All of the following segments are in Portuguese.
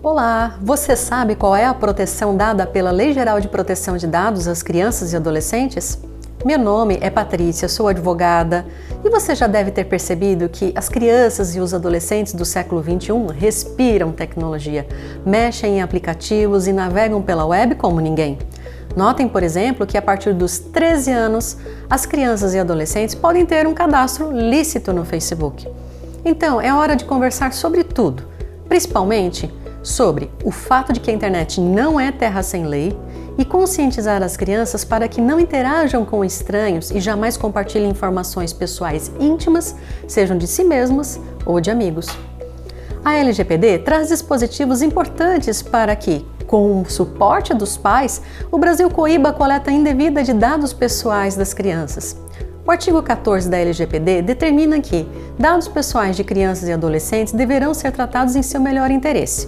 Olá, você sabe qual é a proteção dada pela Lei Geral de Proteção de Dados às crianças e adolescentes? Meu nome é Patrícia, sou advogada e você já deve ter percebido que as crianças e os adolescentes do século XXI respiram tecnologia, mexem em aplicativos e navegam pela web como ninguém. Notem, por exemplo, que a partir dos 13 anos, as crianças e adolescentes podem ter um cadastro lícito no Facebook. Então, é hora de conversar sobre tudo, principalmente sobre o fato de que a internet não é terra sem lei e conscientizar as crianças para que não interajam com estranhos e jamais compartilhem informações pessoais íntimas, sejam de si mesmas ou de amigos. A LGPD traz dispositivos importantes para que, com o suporte dos pais, o Brasil coíba a coleta indevida de dados pessoais das crianças. O artigo 14 da LGPD determina que dados pessoais de crianças e adolescentes deverão ser tratados em seu melhor interesse.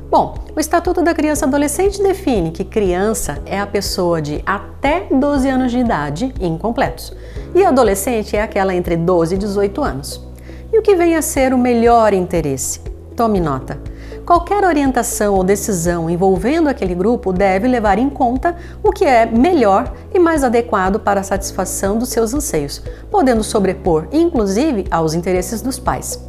Bom, o Estatuto da Criança e Adolescente define que criança é a pessoa de até 12 anos de idade incompletos e adolescente é aquela entre 12 e 18 anos. E o que vem a ser o melhor interesse? Tome nota. Qualquer orientação ou decisão envolvendo aquele grupo deve levar em conta o que é melhor e mais adequado para a satisfação dos seus anseios, podendo sobrepor, inclusive, aos interesses dos pais.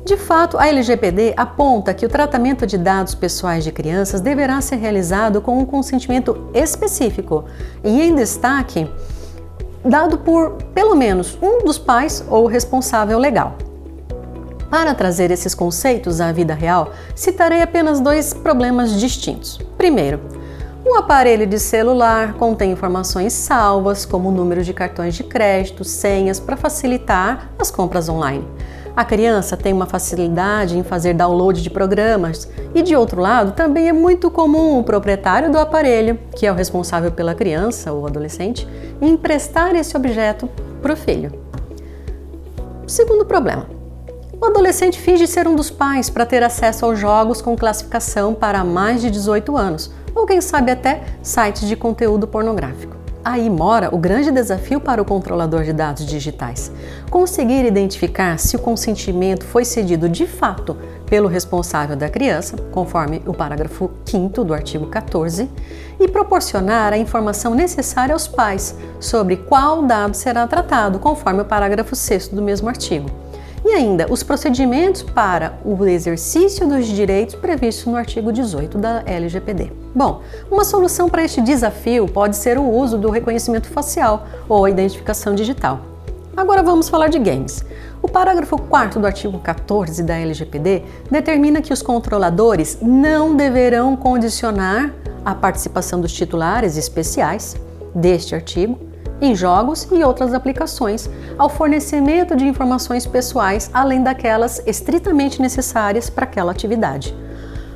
De fato, a LGPD aponta que o tratamento de dados pessoais de crianças deverá ser realizado com um consentimento específico e, em destaque, dado por pelo menos um dos pais ou responsável legal. Para trazer esses conceitos à vida real, citarei apenas dois problemas distintos. Primeiro, um aparelho de celular contém informações salvas, como números de cartões de crédito, senhas, para facilitar as compras online. A criança tem uma facilidade em fazer download de programas e, de outro lado, também é muito comum o proprietário do aparelho, que é o responsável pela criança ou adolescente, emprestar esse objeto para o filho. Segundo problema. O adolescente finge ser um dos pais para ter acesso aos jogos com classificação para mais de 18 anos, ou quem sabe até sites de conteúdo pornográfico. Aí mora o grande desafio para o controlador de dados digitais: conseguir identificar se o consentimento foi cedido de fato pelo responsável da criança, conforme o parágrafo 5º do artigo 14, e proporcionar a informação necessária aos pais sobre qual dado será tratado, conforme o parágrafo 6º do mesmo artigo. E ainda os procedimentos para o exercício dos direitos previstos no artigo 18 da LGPD. Bom, uma solução para este desafio pode ser o uso do reconhecimento facial ou a identificação digital. Agora vamos falar de games. O parágrafo 4º do artigo 14 da LGPD determina que os controladores não deverão condicionar a participação dos titulares especiais deste artigo em jogos e outras aplicações, ao fornecimento de informações pessoais além daquelas estritamente necessárias para aquela atividade.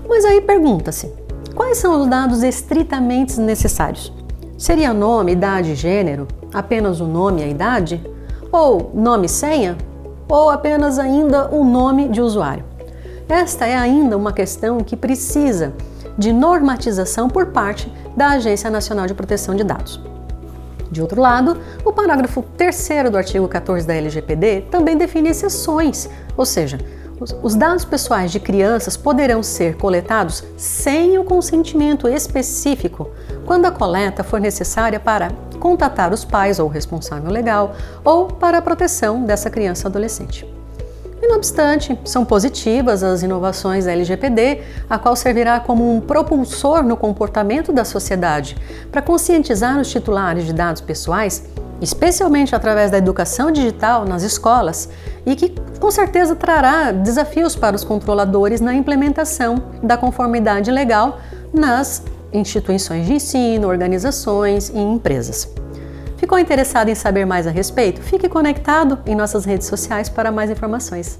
Mas aí pergunta-se, quais são os dados estritamente necessários? Seria nome, idade e gênero? Apenas o nome e a idade? Ou nome e senha? Ou apenas ainda o nome de usuário? Esta é ainda uma questão que precisa de normatização por parte da Agência Nacional de Proteção de Dados. De outro lado, o parágrafo 3º do artigo 14 da LGPD também define exceções, ou seja, os dados pessoais de crianças poderão ser coletados sem o consentimento específico, quando a coleta for necessária para contatar os pais ou o responsável legal ou para a proteção dessa criança ou adolescente. E, não obstante, são positivas as inovações da LGPD, a qual servirá como um propulsor no comportamento da sociedade para conscientizar os titulares de dados pessoais, especialmente através da educação digital nas escolas, e que com certeza trará desafios para os controladores na implementação da conformidade legal nas instituições de ensino, organizações e empresas. Ficou interessado em saber mais a respeito? Fique conectado em nossas redes sociais para mais informações.